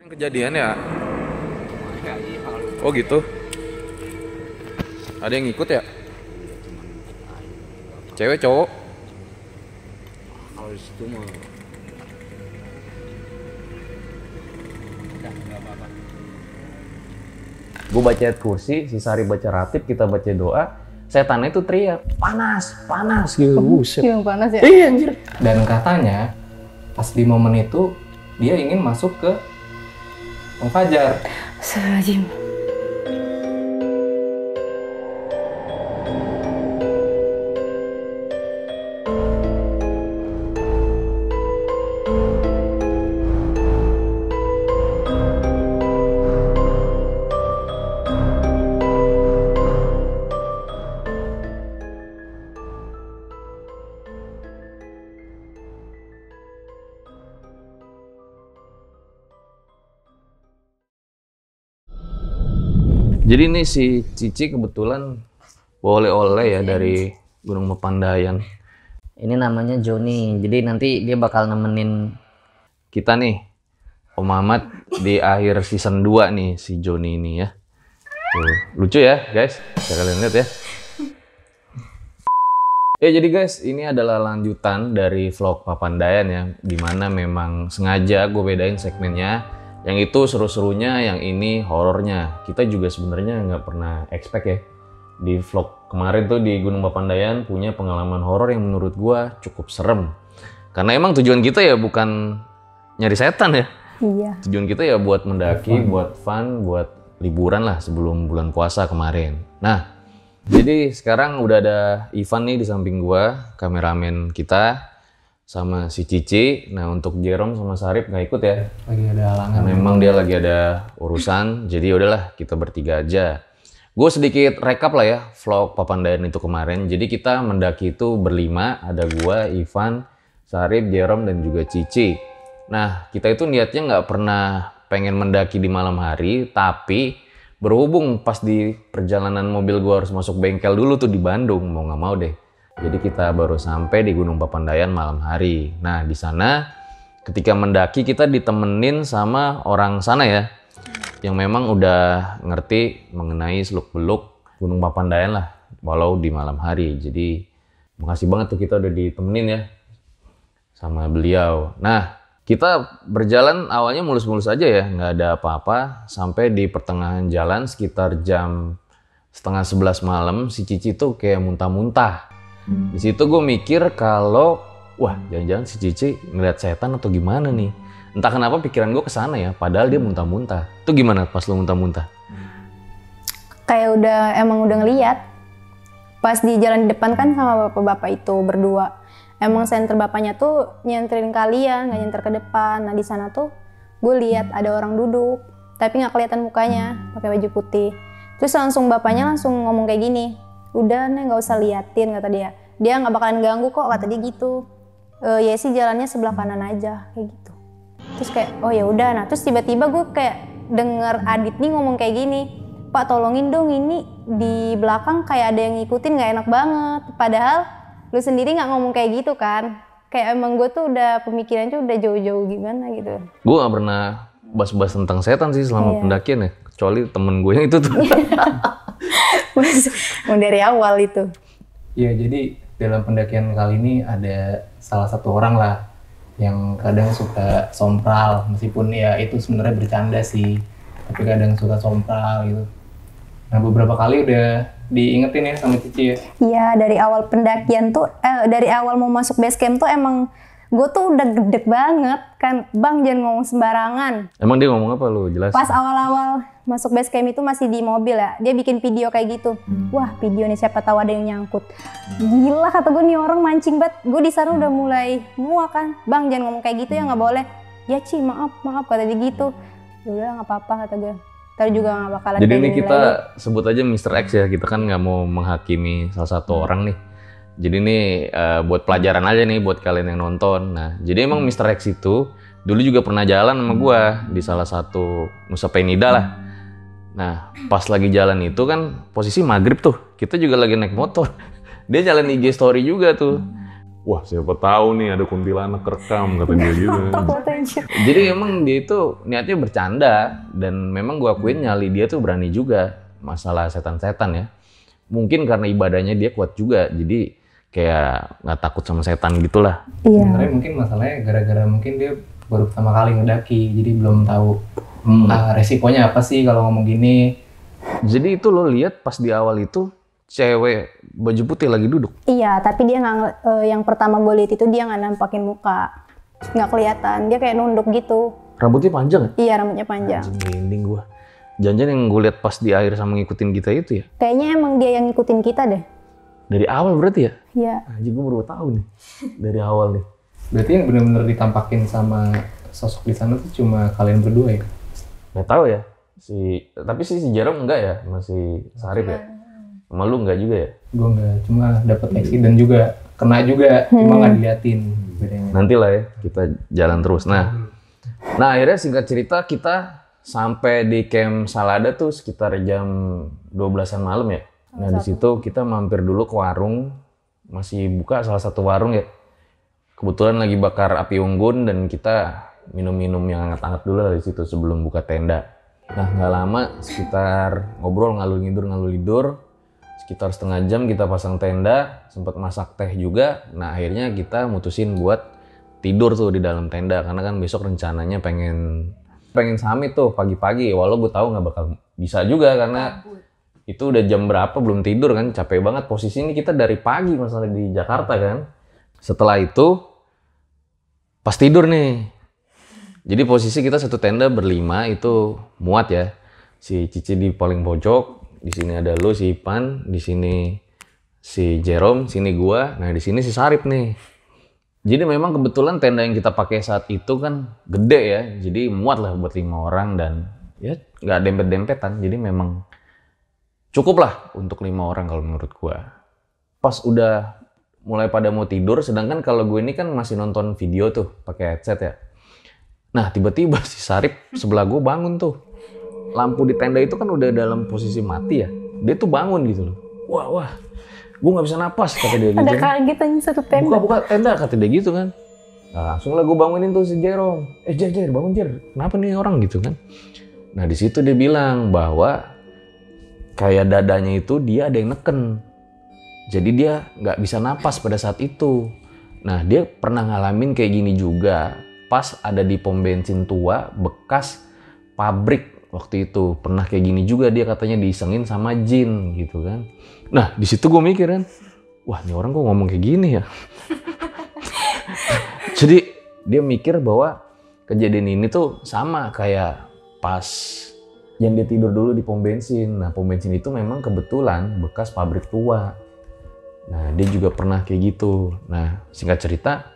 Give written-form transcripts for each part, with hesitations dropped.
Kejadian ya? Oh gitu. Ada yang ngikut ya? Cewek cowok? Kalau di situ mah nggak apa-apa. Gue baca ayat kursi, si Sari baca ratib, kita baca doa. Setannya itu teriak, panas, panas gitu. Buset. Yang panas ya? Iya anjir. Dan katanya pas di momen itu dia ingin masuk ke Fajar. Astagfirullahaladzim. Jadi nih si Cici kebetulan bawa oleh-oleh ya dari Gunung Papandayan. Ini namanya Joni, jadi nanti dia bakal nemenin Kita nih, Om Ahmad di akhir season 2 nih si Joni ini ya. Tuh, lucu ya guys, bisa kalian lihat ya. Jadi guys, ini adalah lanjutan dari vlog Papandayan ya, dimana memang sengaja gue bedain segmennya. Yang itu seru-serunya, yang ini horornya. Kita juga sebenarnya nggak pernah expect ya. Di vlog kemarin tuh di Gunung Papandayan punya pengalaman horor yang menurut gua cukup serem. Karena emang tujuan kita ya bukan nyari setan ya. Iya. Tujuan kita ya buat mendaki, buat fun, buat liburan lah sebelum bulan puasa kemarin. Nah, jadi sekarang udah ada Ivan nih di samping gua, kameramen kita. Sama si Cici. Nah untuk Jerome sama Sarip nggak ikut ya. Lagi ada halangan. Memang dia lagi ada urusan. Jadi udahlah kita bertiga aja. Gue sedikit rekap lah ya vlog Papandayan itu kemarin. Jadi kita mendaki itu berlima. Ada gua, Ivan, Sarip, Jerome dan juga Cici. Nah kita itu niatnya nggak pernah pengen mendaki di malam hari. Tapi berhubung pas di perjalanan mobil gua harus masuk bengkel dulu tuh di Bandung. Mau nggak mau deh. Jadi kita baru sampai di Gunung Papandayan malam hari. Nah di sana ketika mendaki kita ditemenin sama orang sana ya, yang memang udah ngerti mengenai seluk-beluk Gunung Papandayan lah, walau di malam hari. Jadi makasih banget tuh kita udah ditemenin ya sama beliau. Nah kita berjalan awalnya mulus-mulus aja ya, nggak ada apa-apa. Sampai di pertengahan jalan sekitar jam 10:30 malam si Cici tuh kayak muntah-muntah. Di situ gue mikir kalau wah jangan-jangan si Cici ngeliat setan atau gimana nih. Entah kenapa pikiran gue kesana ya, padahal dia muntah-muntah. Itu gimana pas lo muntah-muntah? Kayak emang udah ngeliat. Pas di jalan di depan kan sama bapak-bapak itu berdua. Emang senter bapaknya tuh nyenterin kalian, nggak nyenter ke depan. Nah di sana tuh gue lihat ada orang duduk, tapi nggak kelihatan mukanya, pakai baju putih. Terus langsung bapaknya langsung ngomong kayak gini. Udah nih nggak usah liatin, kata dia. Dia nggak bakalan ganggu kok, kata dia gitu. Ya sih jalannya sebelah kanan aja kayak gitu. Terus kayak oh ya udah. Nah terus tiba-tiba gue kayak denger Adit nih ngomong kayak gini, Pak tolongin dong ini di belakang kayak ada yang ngikutin, nggak enak banget. Padahal lu sendiri nggak ngomong kayak gitu kan. Kayak emang gue tuh udah pemikirannya tuh udah jauh-jauh gimana gitu. Gue nggak pernah bahas-bahas tentang setan sih selama pendakian ya, kecuali temen gue yang itu tuh. Dari awal itu. Iya, jadi dalam pendakian kali ini ada salah satu orang lah yang kadang suka sompral, meskipun ya itu sebenarnya bercanda sih, tapi kadang suka sompral gitu. Nah beberapa kali udah diingetin ya sama Cici ya. Iya, dari awal pendakian tuh, dari awal mau masuk base camp tuh emang gue tuh udah gede banget kan, Bang jangan ngomong sembarangan. Emang dia ngomong apa lu jelasin? Pas awal-awal masuk base camp itu masih di mobil ya, dia bikin video kayak gitu. Wah video nih siapa tahu ada yang nyangkut. Gila kata gue nih orang mancing banget. Gue di sana udah mulai muak kan, Bang jangan ngomong kayak gitu ya nggak boleh. Ya Ci maaf kata dia gitu. Ya udah nggak apa-apa kata gue. Ntar juga nggak bakalan. Jadi ini kita lagi. Sebut aja Mr. X ya, kita kan nggak mau menghakimi salah satu orang nih. Jadi ini buat pelajaran aja nih buat kalian yang nonton. Nah, jadi emang Mr. X itu dulu juga pernah jalan sama gua di salah satu Nusa Penida lah. Nah, pas lagi jalan itu kan posisi maghrib tuh. Kita juga lagi naik motor. Dia jalan IG story juga tuh. Wah siapa tahu nih ada kuntilanak kerekam kata dia gitu. Takut aja. Jadi emang dia itu niatnya bercanda dan memang gua akuin nyali dia tuh berani juga masalah setan-setan ya. Mungkin karena ibadahnya dia kuat juga, jadi kayak nggak takut sama setan gitulah. Iya. Sebenarnya mungkin masalahnya gara-gara mungkin dia baru pertama kali ngedaki, jadi belum tahu resikonya apa sih kalau ngomong gini. Jadi itu lo lihat pas di awal itu cewek baju putih lagi duduk. Iya, tapi dia nggak yang pertama gue lihat itu dia nggak nampakin muka, nggak kelihatan. Dia kayak nunduk gitu. Rambutnya panjang ya? Iya, rambutnya panjang. Anjing, merinding gua. Jangan-jangan yang gue lihat pas di air sama ngikutin kita itu ya? Kayaknya emang dia yang ngikutin kita deh. Dari awal berarti ya? Iya. Anjing, gue baru tahu nih. Dari awal nih. Berarti yang benar-benar ditampakin sama sosok di sana tuh cuma kalian berdua ya? Nggak tahu ya. Tapi si Jerome enggak ya? Masih Sarip ya? Sama lu enggak juga ya? Gue nggak, cuma dapet accident juga, kena juga, cuma nggak diliatin bedanya. Nanti lah ya, kita jalan terus. Nah akhirnya singkat cerita kita sampai di camp Salada tuh sekitar jam 12-an malam ya. Nah di situ kita mampir dulu ke warung, masih buka salah satu warung ya. Kebetulan lagi bakar api unggun dan kita minum-minum yang hangat-hangat dulu lah di situ sebelum buka tenda. Nah nggak lama, sekitar ngobrol ngalur ngidur, sekitar setengah jam kita pasang tenda, sempat masak teh juga. Nah akhirnya kita mutusin buat tidur tuh di dalam tenda karena kan besok rencananya pengen summit tuh pagi-pagi. Walau gue tahu nggak bakal bisa juga karena itu udah jam berapa belum tidur kan, capek banget. Posisi ini kita dari pagi masalah di Jakarta kan. Setelah itu pas tidur nih. Jadi posisi kita satu tenda berlima itu muat ya. Si Cici di paling pojok, di sini ada lu si Ipan, di sini si Jerome, sini gua. Nah, di sini si Sarip nih. Jadi memang kebetulan tenda yang kita pakai saat itu kan gede ya. Jadi muat lah buat 5 orang dan ya nggak dempet-dempetan. Jadi memang cukup lah untuk 5 orang kalau menurut gua. Pas udah mulai pada mau tidur, sedangkan kalau gue ini kan masih nonton video tuh pakai headset ya. Nah tiba-tiba si Sarip sebelah gue bangun tuh. Lampu di tenda itu kan udah dalam posisi mati ya. Dia tuh bangun gitu loh. Wah, gue nggak bisa napas kata dia gitu. Ada kaget aja satu tenda. Buka tenda kata dia gitu kan. Nah, langsung lah gue bangunin tuh si Jerome. Jer, bangun Jer. Kenapa nih orang gitu kan? Nah di situ dia bilang bahwa kayak dadanya itu dia ada yang neken. Jadi dia nggak bisa napas pada saat itu. Nah dia pernah ngalamin kayak gini juga pas ada di pom bensin tua bekas pabrik waktu itu. Pernah kayak gini juga dia katanya diisengin sama jin gitu kan. Nah di situ gue mikir kan, wah ini orang kok ngomong kayak gini ya. Jadi dia mikir bahwa kejadian ini tuh sama kayak pas yang dia tidur dulu di pom bensin. Nah pom bensin itu memang kebetulan bekas pabrik tua. Nah dia juga pernah kayak gitu. Nah singkat cerita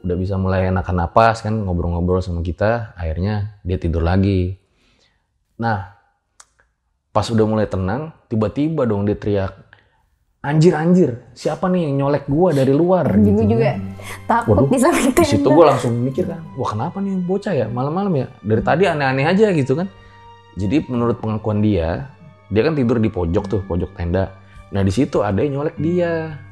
udah bisa mulai enakan napas kan, ngobrol-ngobrol sama kita, akhirnya dia tidur lagi. Nah pas udah mulai tenang, tiba-tiba dong dia teriak, anjir, siapa nih yang nyolek gua dari luar? Gue gitu. juga takut Waduh, di samping di situ tenda. gue langsung mikir kan, wah kenapa nih bocah ya malam-malam ya? Dari tadi aneh-aneh aja gitu kan. Jadi menurut pengakuan dia kan tidur di pojok tuh, pojok tenda. Nah di situ ada yang nyolek dia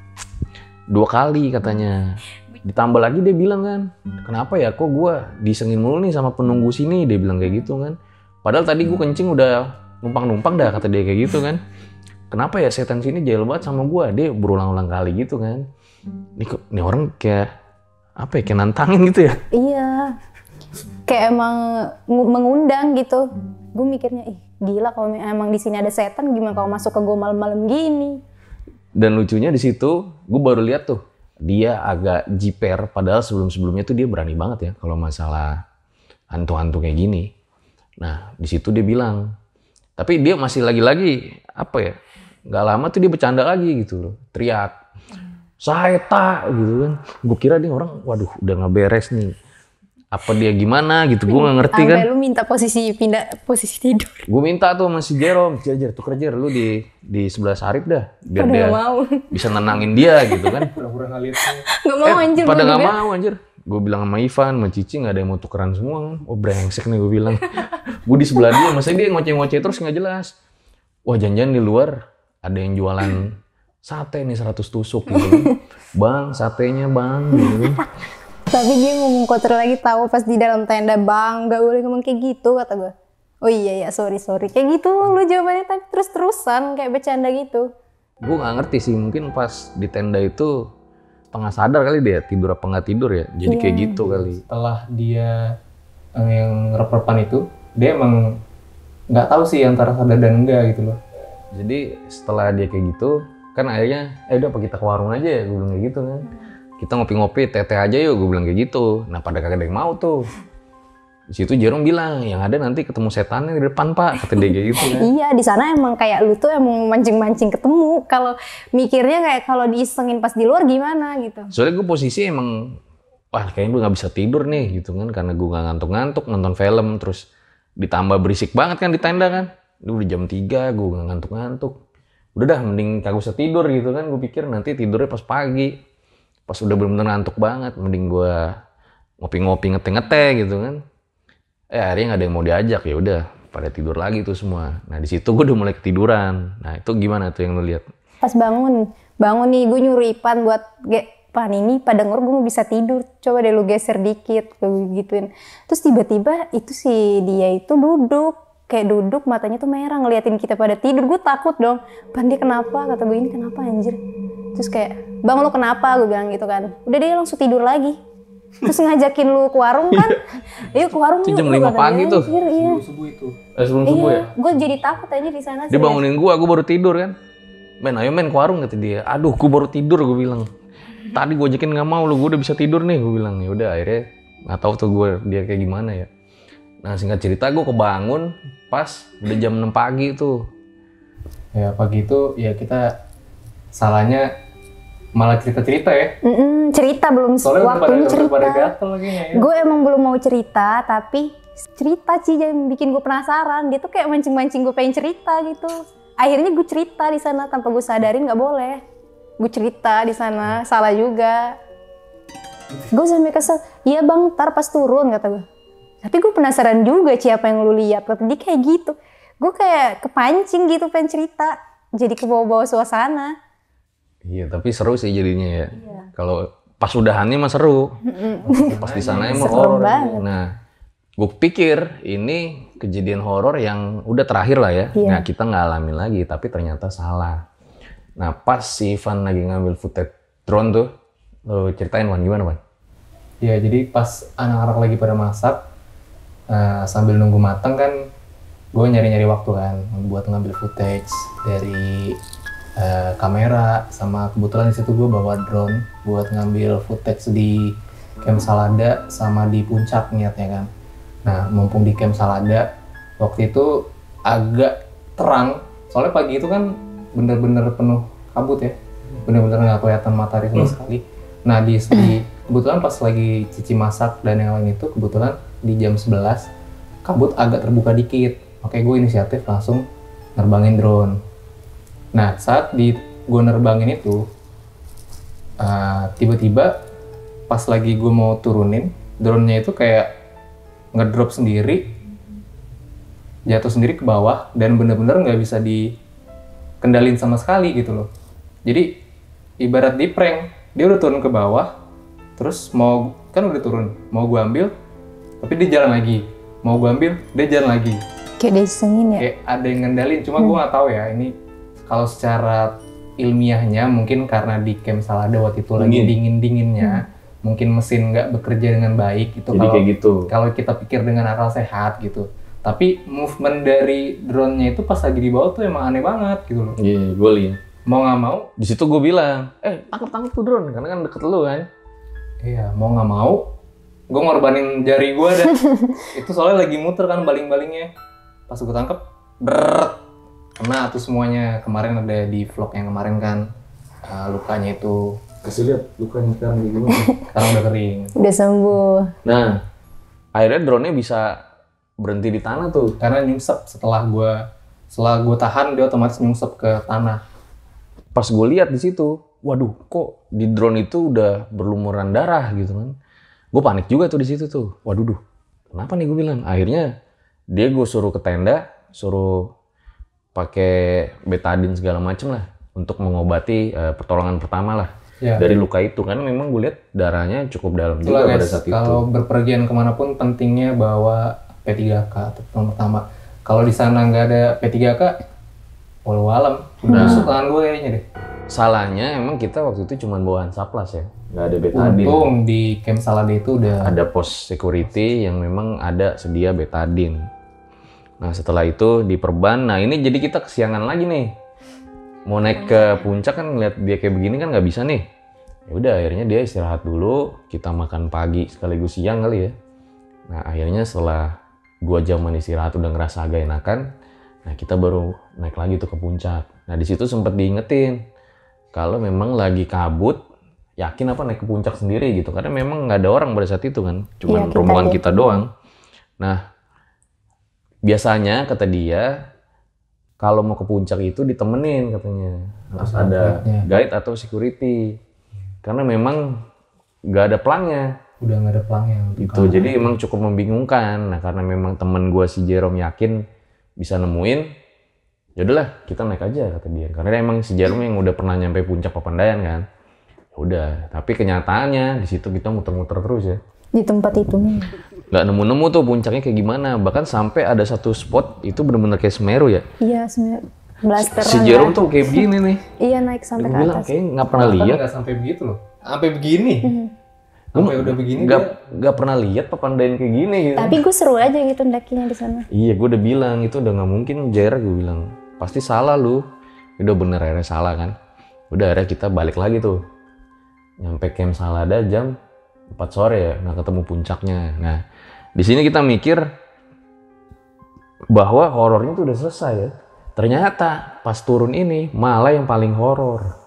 2 kali katanya. Ditambah lagi dia bilang kan, kenapa ya kok gue disengin mulu nih sama penunggu sini? Dia bilang kayak gitu kan. Padahal tadi gue kencing udah numpang-numpang dah kata dia kayak gitu kan. Kenapa ya setan sini jahil banget sama gue? Dia berulang-ulang kali gitu kan. Ini orang kayak apa ya, kayak nantangin gitu ya. Iya. Kayak emang mengundang gitu. Gue mikirnya, gila kalau emang di sini ada setan gimana kalau masuk ke gue malam-malam gini. Dan lucunya di situ gue baru lihat tuh dia agak jiper, padahal sebelum-sebelumnya tuh dia berani banget ya kalau masalah hantu-hantu kayak gini. Nah di situ dia bilang, tapi dia masih lagi-lagi apa ya, nggak lama tuh dia bercanda lagi gitu loh, teriak Saeta gitu kan. Gue kira dia orang, waduh udah nggak beres nih, apa dia gimana gitu, gue nggak ngerti kan. Sampai lu minta pindah posisi tidur. Gue minta tuh sama si Jerome, Jer tuker Jer, lu di sebelah Sarip dah, biar Pada dia nggak mau. bisa nenangin dia gitu kan. Pura-pura nggak lihat. Gak mau anjir. Pada gua nggak juga. mau anjir. Gue bilang sama Ivan, sama Cici nggak ada yang mau tukeran semua kan. Oh brengsek nih gue bilang. Gue di sebelah dia, masa dia ngoceh-ngoceh terus nggak jelas. Wah jangan-jangan di luar ada yang jualan sate nih 100 tusuk gitu kan. Bang, satenya bang gitu. Tapi dia ngomong kotor lagi tahu pas di dalam tenda, bang nggak boleh ngomong kayak gitu kata gue. Oh iya ya sorry kayak gitu lu jawabannya, tapi terus-terusan kayak bercanda gitu. Gue nggak ngerti sih, mungkin pas di tenda itu setengah sadar kali dia tidur apa nggak tidur ya, jadi kayak gitu kali. Setelah dia yang rep-repan itu, dia emang nggak tahu sih antara sadar dan enggak gitu loh. Jadi setelah dia kayak gitu kan akhirnya udah apa kita ke warung aja ya, gue bilang kayak gitu kan. Kita ngopi-ngopi teh aja yuk, gue bilang kayak gitu. Nah pada kagak ada yang mau tuh. Di situ Jerome bilang yang ada nanti ketemu setannya di depan pak, kata dia kayak gitu kan. Iya di sana emang kayak lu tuh emang mancing-mancing ketemu. Kalau mikirnya kayak kalau diisengin pas di luar gimana gitu. Soalnya gue posisi emang wah kayaknya gue nggak bisa tidur nih gitu kan, karena gue nggak ngantuk-ngantuk nonton film, terus ditambah berisik banget kan di tenda kan. Itu udah jam 3 gue nggak ngantuk-ngantuk. Udah dah mending kagak usah tidur gitu kan, gue pikir nanti tidurnya pas pagi. Pas udah bener-bener ngantuk banget, mending gue ngopi-ngopi ngeteh-ngeteh gitu kan. Akhirnya nggak ada yang mau diajak, ya udah pada tidur lagi tuh semua. Nah di situ gue udah mulai ketiduran. Nah itu gimana tuh yang lu lihat? Pas bangun nih gue nyuruh Ipan buat Pan ini pada denger gue bisa tidur, coba deh lu geser dikit, gue gituin. Terus tiba-tiba itu si dia itu duduk matanya tuh merah ngeliatin kita pada tidur. Gue takut dong, Pan dia kenapa, kata gue ini kenapa anjir. Terus kayak bang lu kenapa, gue bilang gitu kan. Udah dia langsung tidur lagi. Terus ngajakin lu ke warung kan, ayo ke warung yuk. Jam 5 pagi tuh. Iya. Subuh itu. Sebelum subuh ya? Gue jadi takut aja di sana. Dia bangunin gue baru tidur kan. Men ayo men ke warung kata dia. Aduh gue baru tidur, gue bilang. Tadi gue ajakin nggak mau, lu gue udah bisa tidur nih, gue bilang. Ya udah akhirnya nggak tahu tuh gue dia kayak gimana ya. Nah singkat cerita gue kebangun pas udah jam 6 pagi tuh. Ya pagi itu ya kita salahnya malah cerita-cerita ya. Cerita belum waktunya cerita. Ya. Gue emang belum mau cerita, tapi cerita sih yang bikin gue penasaran. Dia tuh kayak mancing-mancing gue pengen cerita gitu. Akhirnya gue cerita di sana tanpa gue sadarin nggak boleh. Gue cerita di sana, salah juga. Gue sampai kesel, iya bang, ntar pas turun kata gue. Tapi gue penasaran juga siapa yang lu lihat, kata dia kayak gitu. Gue kayak kepancing gitu pengen cerita, jadi kebawa-bawa suasana. Iya tapi seru sih jadinya ya. Iya. Kalau pas udahannya mah seru. Pas di sana emang horor. Nah, gue pikir ini kejadian horor yang udah terakhir lah ya. Iya. Nah kita nggak alamin lagi, tapi ternyata salah. Nah pas si Ivan lagi ngambil footage drone tuh, lo ceritain Wan gimana Wan? Ya jadi pas anak-anak lagi pada masak, sambil nunggu matang kan, gue nyari-nyari waktu kan buat ngambil footage dari kamera, sama kebetulan di situ gue bawa drone buat ngambil footage di Camp Salada sama di puncak niatnya kan. Nah mumpung di Camp Salada waktu itu agak terang, soalnya pagi itu kan bener-bener penuh kabut ya, bener-bener nggak kelihatan matahari sama sekali. Nah di kebetulan pas lagi Cici masak dan yang lain itu kebetulan di jam 11 kabut agak terbuka dikit, makanya gue inisiatif langsung nerbangin drone. Nah saat gue nerbangin itu tiba-tiba pas lagi gue mau turunin drone-nya itu kayak ngedrop sendiri, jatuh sendiri ke bawah dan bener-bener nggak bisa dikendalin sama sekali gitu loh. Jadi ibarat di prank, dia udah turun ke bawah, terus kan udah turun, mau gue ambil, tapi dia jalan lagi, mau gue ambil, dia jalan lagi. Kayak disengin ya? Kayak ada yang ngendalin, cuma gue nggak tahu ya ini kalau secara ilmiahnya mungkin karena di Camp Salada waktu itu lagi dingin-dinginnya, mungkin mesin nggak bekerja dengan baik itu. Jadi kayak gitu. Kalau kita pikir dengan akal sehat gitu. Tapi movement dari drone-nya itu pas lagi di bawah tuh emang aneh banget gitu loh. Iya, gue lihat. Mau nggak mau, Di situ gue bilang, tangkap tuh drone, karena kan deket lu kan. iya mau nggak mau, gue ngorbanin jari gue dah. Itu soalnya lagi muter kan baling-balingnya. Pas gue tangkep, kena tuh semuanya. Kemarin ada di vlog yang kemarin kan, lukanya itu. Kasih lihat lukanya sekarang gimana. Sekarang udah kering. Udah sembuh. Nah, akhirnya drone-nya bisa berhenti di tanah tuh. Karena nyungsep setelah gue tahan, dia otomatis nyungsep ke tanah. Pas gue lihat di situ, waduh, kok di drone itu udah berlumuran darah gitu kan. Gue panik juga tuh di situ tuh. Waduh, kenapa nih gue bilang. Akhirnya dia gue suruh ke tenda, suruh pakai betadine segala macem lah. untuk mengobati pertolongan pertama lah Ya. dari luka itu, karena memang gue lihat darahnya cukup dalam Itulah juga pada guys, saat itu. kalau berpergian kemanapun pentingnya bawa P3K atau pertolongan pertama. Kalau di sana nggak ada P3K, walau alam, udah tusuk tangan gue kayaknya deh. Salahnya emang kita waktu itu cuma bawa Hansaplas ya, nggak ada betadine. Untung di camp Salade itu udah Ada pos security yang memang ada sedia betadine. Nah setelah itu di perban, nah ini jadi kita kesiangan lagi nih. Mau naik ke puncak kan ngeliat dia kayak begini kan nggak bisa nih. Ya udah akhirnya dia istirahat dulu, kita makan pagi sekaligus siang kali ya. Nah akhirnya setelah 2 jaman istirahat udah ngerasa agak enakan, nah kita baru naik lagi tuh ke puncak. Nah di situ sempet diingetin kalau memang lagi kabut, yakin apa naik ke puncak sendiri gitu, karena memang nggak ada orang pada saat itu kan, cuman Iya, rombongan aja. kita doang. Nah biasanya kata dia kalau mau ke puncak itu ditemenin katanya, harus ada guide-nya. guide atau security, karena memang nggak ada pelangnya udah nggak ada pelangnya. gitu. Jadi emang cukup membingungkan. Nah karena memang temen gue si Jerome yakin bisa nemuin, ya udahlah kita naik aja kata dia, karena emang si Jerome yang udah pernah nyampe puncak Papandayan kan. Ya udah, tapi kenyataannya di situ kita muter-muter terus ya, Di tempat itu nih. nggak nemu-nemu tuh puncaknya kayak gimana. Bahkan sampai ada satu spot itu bener-bener kayak Semeru ya. Iya, sebenarnya blasteran. Si Jerome tuh kayak begini nih. Iya, naik sampai Gue ke bilang atas. kayak nggak pernah lihat. Nggak sampai begitu loh, sampai begini, sampai udah begini. Nggak pernah lihat Papandayan kayak gini gitu. Tapi gue seru aja gitu ndakinya di sana. Iya, gue udah bilang itu udah nggak mungkin Jer, gue bilang pasti salah lu. Udah bener akhirnya salah kan. Udah akhirnya kita balik lagi tuh. Nyampe camp Salada jam 4 sore ya, nggak ketemu puncaknya. Nah, di sini kita mikir bahwa horornya tuh udah selesai ya. Ternyata pas turun ini malah yang paling horor.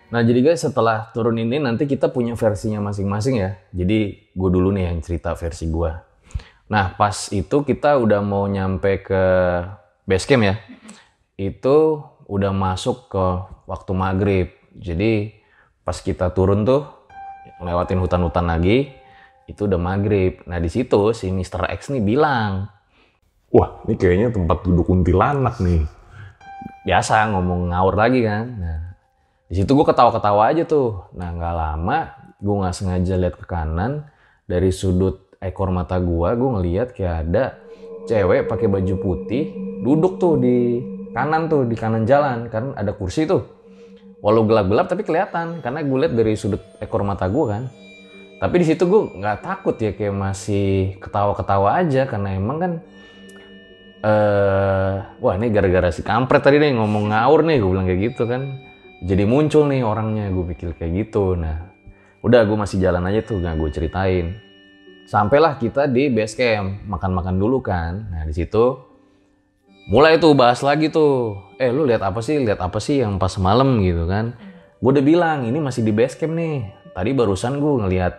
Nah jadi guys, setelah turun ini nanti kita punya versinya masing-masing ya. Jadi gue dulu nih yang cerita versi gue. Nah pas itu kita udah mau nyampe ke base camp ya. Itu udah masuk ke waktu maghrib. Jadi pas kita turun tuh lewatin hutan-hutan lagi, itu udah maghrib. Nah di situ si Mr. X nih bilang, Wah, ini kayaknya tempat duduk kuntilanak nih. biasa ngomong ngawur lagi kan. Nah di situ gue ketawa-ketawa aja tuh. Nah nggak lama gue nggak sengaja lihat ke kanan, dari sudut ekor mata gue ngeliat kayak ada cewek pakai baju putih duduk tuh di kanan jalan, kan ada kursi tuh. Walau gelap-gelap tapi kelihatan karena gue lihat dari sudut ekor mata gue kan. Tapi di situ gue nggak takut ya, kayak masih ketawa-ketawa aja karena emang kan wah ini gara-gara si kampret tadi nih ngomong ngawur nih, gue bilang kayak gitu kan. Jadi muncul nih orangnya, gue pikir kayak gitu. Nah udah gue masih jalan aja tuh, nggak gue ceritain. Sampailah kita di base camp, makan-makan dulu kan. Nah di situ mulai tuh bahas lagi tuh, lu lihat apa sih yang pas malam gitu kan. Gue udah bilang ini masih di base camp nih, tadi barusan gue ngelihat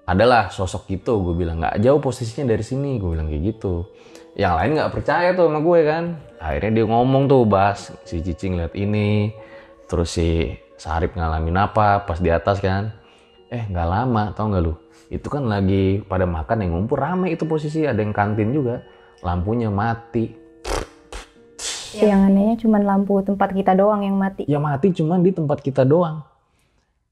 adalah sosok gitu. Gue bilang nggak jauh posisinya dari sini, gue bilang kayak gitu. Yang lain nggak percaya tuh sama gue kan. Akhirnya dia ngomong tuh, bahas si Cicing lihat ini, terus si Sarip ngalamin apa pas di atas kan. Nggak lama tau nggak lu, itu kan lagi pada makan yang ngumpul rame itu posisi, ada yang kantin juga, lampunya mati. Yang anehnya cuma lampu tempat kita doang yang mati. Ya mati cuman di tempat kita doang.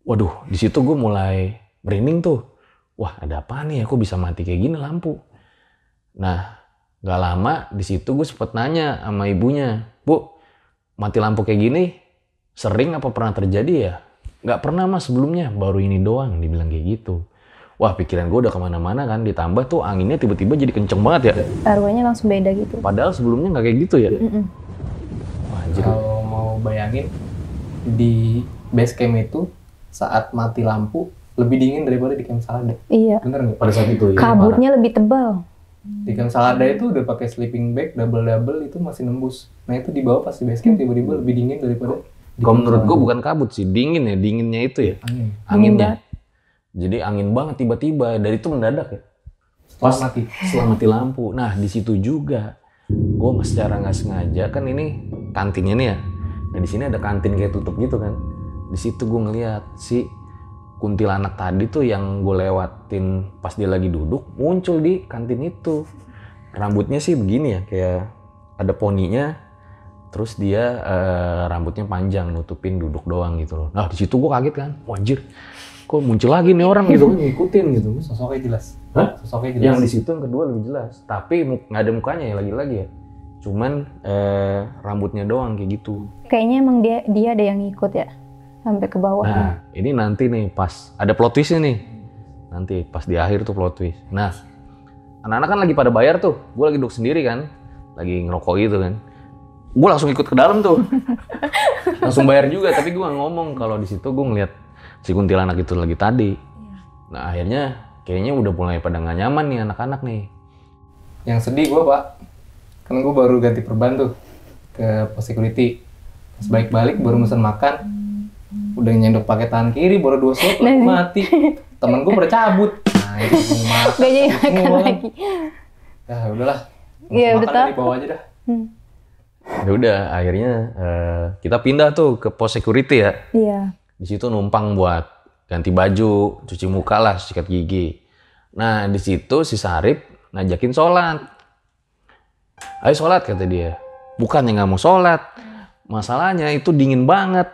Waduh, di situ gue mulai merinding tuh. Wah, ada apa nih? Aku bisa mati kayak gini lampu. Nah, gak lama di situ gue sempet nanya sama ibunya, Bu, mati lampu kayak gini sering apa pernah terjadi ya? Gak pernah mas sebelumnya, baru ini doang, dibilang kayak gitu. Wah, pikiran gue udah kemana-mana kan, ditambah tuh anginnya tiba-tiba jadi kenceng banget ya. Arwahnya langsung beda gitu. Padahal sebelumnya gak kayak gitu ya. Wah, anjir. Kalau mau bayangin di base camp itu saat mati lampu lebih dingin daripada di camp Salada. Iya. Bener nggak? Pada saat itu ya. Kabutnya lebih tebal. Di camp Salada itu udah pakai sleeping bag double itu masih nembus. Nah itu di bawah pas di base camp tiba-tiba lebih dingin daripada Kalau menurut gue bukan kabut sih, dingin ya, dinginnya itu ya. Angin. Anginnya. Jadi angin banget tiba-tiba, dari itu mendadak ya. Pas setelah mati lampu. Nah di situ juga, gue secara nggak sengaja kan ini kantinnya nih ya. Nah di sini ada kantin kayak tutup gitu kan. Di situ gue ngeliat si kuntilanak tadi tuh yang gue lewatin pas dia lagi duduk muncul di kantin itu. Rambutnya sih begini ya, kayak ada poninya. Terus dia rambutnya panjang nutupin duduk doang gitu loh. Nah di situ gue kaget kan, wajir. Kok muncul lagi nih orang gitu, ngikutin gitu. Sosoknya jelas. Hah? Sosoknya jelas. Yang di situ yang kedua lebih jelas, tapi nggak ada mukanya ya lagi-lagi ya. Cuman rambutnya doang kayak gitu. Kayaknya emang dia ada yang ngikut ya sampai ke bawah. Nah, ini nanti nih pas ada plot twistnya nih. Nanti pas di akhir tuh plot twist. Nah, anak-anak kan lagi pada bayar tuh. Gue lagi duduk sendiri kan, lagi ngerokok gitu kan. Gue langsung ikut ke dalam tuh. Langsung bayar juga, tapi gue nggak ngomong kalau di situ gue ngeliat si kuntilanak itu lagi tadi. Nah akhirnya kayaknya udah mulai pada nggak nyaman nih anak-anak nih. Yang sedih gue pak, kan gue baru ganti perban tuh ke pos security. Pas balik-balik baru mesen makan, udah nyendok pakai tangan kiri, baru 2 slot langsung mati. Temen gue pada cabut. Nah itu mau makan. Gak jadi makan lagi. Nah udahlah, Iya, makan betul. dari bawah aja dah. Ya udah akhirnya kita pindah tuh ke pos security ya. Iya. Di situ numpang buat ganti baju, cuci muka lah, sikat gigi. Nah di situ si Sarip ngajakin sholat. Ayo sholat kata dia. Bukannya nggak mau sholat, masalahnya itu dingin banget.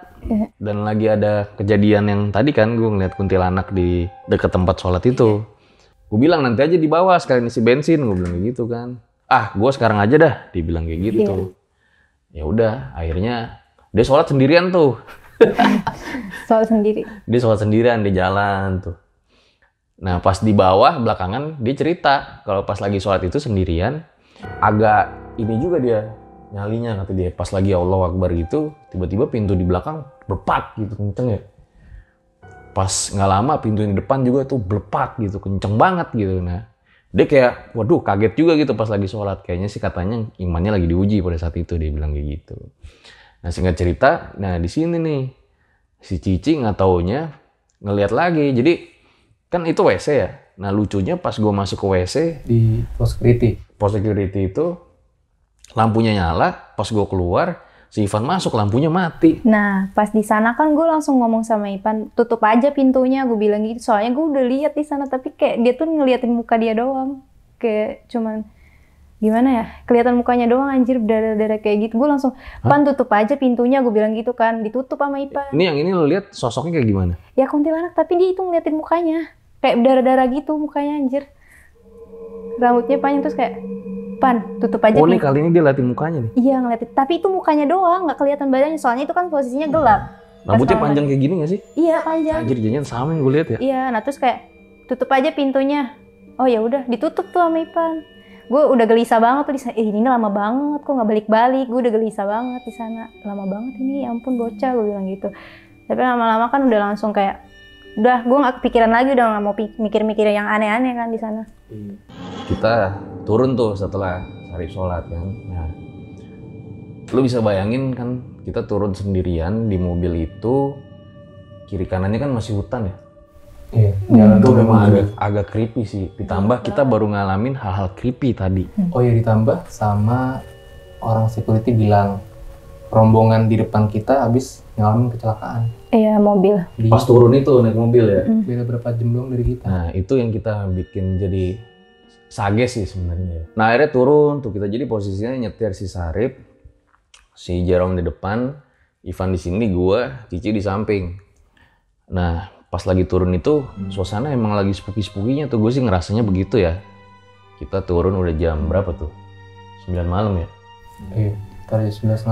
Dan lagi ada kejadian yang tadi kan gue ngeliat kuntilanak di dekat tempat sholat itu. Gue bilang nanti aja di bawah sekalian isi bensin, gue bilang kayak gitu kan. Ah gue sekarang aja dah, dibilang kayak gitu. Ya udah akhirnya dia sholat sendirian tuh. Soal sendiri. Dia sholat sendirian di jalan tuh. Nah pas di bawah belakangan dia cerita kalau pas lagi sholat itu sendirian agak ini juga dia nyalinya kata dia pas lagi Allahu Akbar gitu tiba-tiba pintu di belakang berpak gitu kenceng ya. Pas nggak lama pintu yang di depan juga tuh berpak gitu kenceng banget gitu. Nah dia kayak waduh kaget juga gitu pas lagi sholat kayaknya sih katanya imannya lagi diuji pada saat itu dia bilang kayak gitu. Nah singkat cerita, nah di sini nih si Cici nggak taunya ngelihat lagi. Jadi kan itu WC ya. Nah lucunya pas gue masuk ke WC Di pos security itu lampunya nyala. Pas gue keluar si Ivan masuk lampunya mati. Nah, pas di sana kan gue langsung ngomong sama Ipan, tutup aja pintunya, gue bilang gitu. Soalnya gue udah lihat di sana, tapi kayak dia tuh ngeliatin muka dia doang. Kayak cuman gimana ya, kelihatan mukanya doang anjir, berdarah-darah kayak gitu. Gue langsung, Pan tutup aja pintunya, gue bilang gitu kan. Ditutup sama Ipan. Ini yang ini lo lihat sosoknya kayak gimana? Ya kuntilanak, tapi dia itu ngeliatin mukanya. Kayak berdarah-darah gitu mukanya anjir. Rambutnya panjang terus kayak, Pan tutup aja Oh ini pintu. kali ini dia liatin mukanya nih. Iya ngeliatin, tapi itu mukanya doang, nggak kelihatan badannya. Soalnya itu kan posisinya gelap. Rambutnya Pas panjang kayak gini gak sih? Iya panjang. Anjir jangan sama yang gue lihat ya. Iya, nah terus kayak tutup aja pintunya. Oh ya udah, ditutup tuh sama Ipan. Gue udah gelisah banget tuh di sana. Ini lama banget, kok nggak balik-balik. Gue udah gelisah banget di sana. Lama banget ini, ya ampun bocah, gue bilang gitu. Tapi lama-lama kan udah langsung kayak, udah gue nggak kepikiran lagi, udah nggak mau mikir-mikir yang aneh-aneh kan di sana. Kita turun tuh setelah Sarip sholat kan. Nah, lu bisa bayangin kan kita turun sendirian di mobil itu, kiri kanannya kan masih hutan ya. Iya, jalan Itu tuh memang memang agak creepy sih. Ditambah kita baru ngalamin hal-hal creepy tadi. Oh ya ditambah sama orang security bilang rombongan di depan kita habis ngalamin kecelakaan. Iya, mobil. Di Pas turun itu naik mobil ya. beda berapa jam doang dari kita. Nah itu yang kita bikin jadi sage sih sebenarnya. Nah akhirnya turun tuh kita jadi posisinya nyetir si Sarip, si Jerome di depan, Ivan di sini, gua, Cici di samping. Nah pas lagi turun itu suasana emang lagi spooky-spookynya tuh, gue sih ngerasanya begitu ya. Kita turun udah jam berapa tuh? 9 malam ya? Iya, sekitar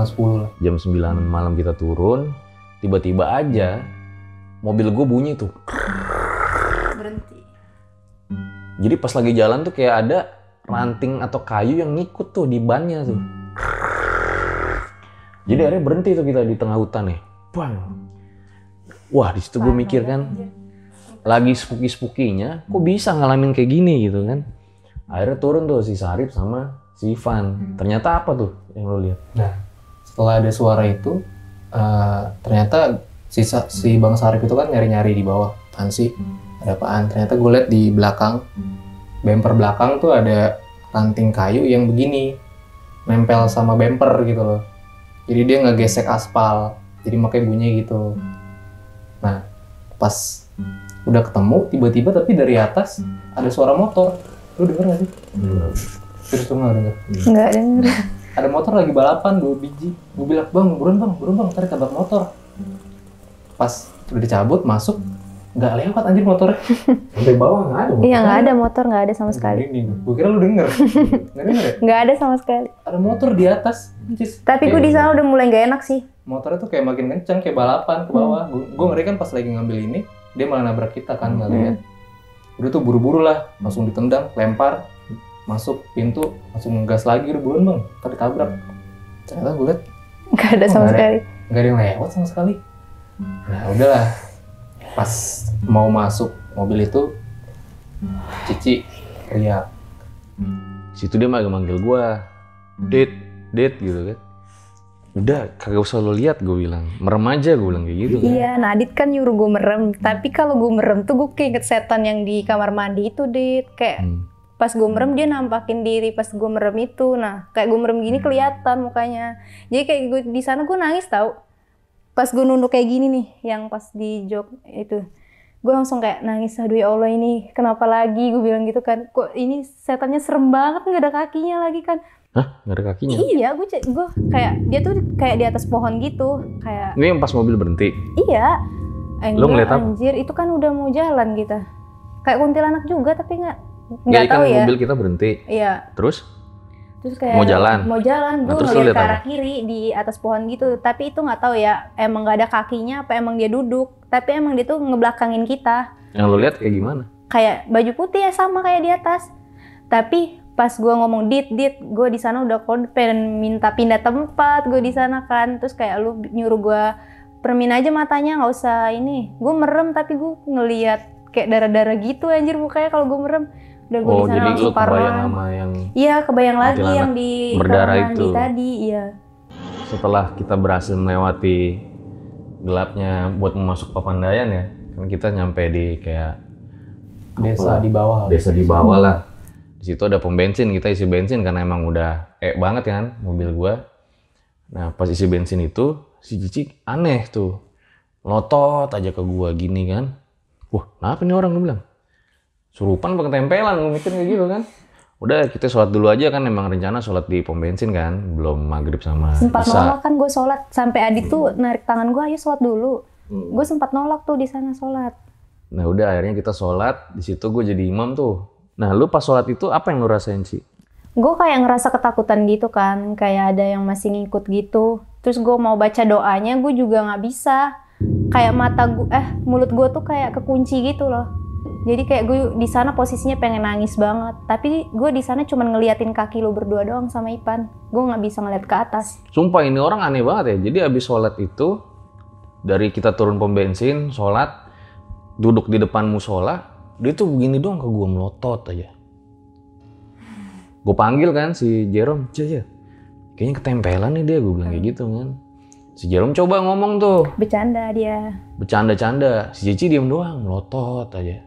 11:30 lah. Jam 9 malam kita turun, tiba-tiba aja mobil gue bunyi tuh. Berhenti. Jadi pas lagi jalan tuh kayak ada ranting atau kayu yang ngikut tuh di bannya tuh. Jadi akhirnya berhenti tuh kita di tengah hutan nih. Bang. Wah di situ gue mikir kan, lagi spooky-spookynya, kok bisa ngalamin kayak gini gitu kan. Akhirnya turun tuh si Sarip sama si Ivan. Ternyata apa tuh yang lo lihat? Nah, setelah ada suara itu, Ternyata si Bang Sarip itu kan nyari-nyari di bawah. Apaan sih? Ada apaan? Ternyata gue liat di belakang, bumper belakang tuh ada ranting kayu yang begini, nempel sama bumper gitu loh. Jadi dia ngegesek aspal, jadi makanya bunyi gitu. Nah, pas udah ketemu, tiba-tiba tapi dari atas ada suara motor. Lu denger gak sih? Terus lu gak denger? Nggak denger. Ada motor lagi balapan 2 biji. Gue bilang, bang, buruan bang, ntar tabrak motor. Pas udah dicabut, masuk, nggak lewat anjir motornya. Sampai bawah nggak ada. Iya, nggak ada motor, nggak ada sama sekali. Gue kira lu denger. Nggak denger ya? Nggak ada sama sekali. Ada motor di atas. Anjir. Tapi gue di sana udah mulai nggak enak sih. Motornya tuh kayak makin kenceng, kayak balapan ke bawah. Gue ngeri kan pas lagi ngambil ini, dia malah nabrak kita kan, nggak lihat. Udah tuh buru-buru lah, langsung ditendang, lempar, masuk pintu, langsung ngegas lagi, udah buruan bang, ntar ditabrak. Ternyata gue liat, Nggak ada sama sekali. nggak ada yang lewat sama sekali. Nah udahlah, pas mau masuk mobil itu, Cici teriak. Situ dia manggil gua, Dit gitu kan. Udah, kagak usah lo lihat, gue bilang. Merem aja, gue bilang kayak gitu kan. Iya, Nadit kan nyuruh gue merem. Tapi kalau gue merem tuh gue keinget setan yang di kamar mandi itu, Dit. Kayak pas gue merem dia nampakin diri pas gue merem itu. Nah, kayak gue merem gini kelihatan mukanya. Jadi kayak gue di sana gue nangis tau. Pas gue nunduk kayak gini nih, yang pas di jok itu. Gue langsung kayak nangis, aduh ya Allah ini kenapa lagi, gue bilang gitu kan. Kok ini setannya serem banget, nggak ada kakinya lagi kan. Hah? Nggak ada kakinya? Iya, gue kayak dia tuh kayak di atas pohon gitu, kayak. Ini yang pas mobil berhenti? Iya. Lu ngeliat apa? Anjir, itu kan udah mau jalan kita. Kayak kuntilanak juga tapi nggak Jadi tahu kan ya. mobil kita berhenti. Iya. Terus? Terus kayak Mau jalan? Mau jalan, Nah, gue terus lu ngeliat lihat ke arah apa? kiri di atas pohon gitu. Tapi itu nggak tahu ya, emang nggak ada kakinya apa emang dia duduk. Tapi emang dia tuh ngebelakangin kita. Yang lu lihat kayak gimana? Kayak baju putih ya sama kayak di atas. Tapi pas gue ngomong dit, gue di sana udah pengen minta pindah tempat, gue di sana kan. Terus kayak lu nyuruh gue permin aja matanya, nggak usah ini. Gue merem tapi gue ngeliat kayak darah-darah gitu anjir mukanya kalau gue merem. Udah gue di sana Jadi langsung lu kebayang parnoan. sama yang Iya, kebayang lagi kuntilanak yang di berdarah kamar mandi itu. tadi, iya. setelah kita berhasil melewati gelapnya buat masuk Papandayan ya. Kan kita nyampe di kayak Desa di bawah. desa di bawah lah. Di situ ada pom bensin, kita isi bensin karena emang udah banget kan mobil gua. Nah pas isi bensin itu si Cici aneh tuh, lotot aja ke gua gini kan. Wah kenapa nih orang, gua bilang. Surupan pakai tempelan, gua mikir kayak gitu kan. Udah kita sholat dulu aja kan, emang rencana sholat di pom bensin kan, belum maghrib sama Sempat isya. nolak kan gue sholat, sampai Adit tuh narik tangan gue, ayo sholat dulu. Gue sempat nolak tuh di sana sholat. Nah udah akhirnya kita sholat, di situ gue jadi imam tuh. Nah lu pas sholat itu apa yang lu rasain sih? Gue kayak ngerasa ketakutan gitu kan, kayak ada yang masih ngikut gitu. Terus gue mau baca doanya, gue juga nggak bisa. Kayak mulut gue tuh kayak kekunci gitu loh. Jadi kayak gue di sana posisinya pengen nangis banget. Tapi gue di sana cuma ngeliatin kaki lu berdua doang sama Ipan. Gue nggak bisa ngeliat ke atas. Sumpah ini orang aneh banget ya. Jadi abis sholat itu, dari kita turun pom bensin, sholat, duduk di depan musola, dia tuh begini doang ke gue, melotot aja. Gue panggil kan si Jerome, Cia, kayaknya ketempelan nih dia, gue bilang kayak gitu kan. Si Jerome coba ngomong tuh, Bercanda dia. bercanda-canda, si Cici diem doang, melotot aja.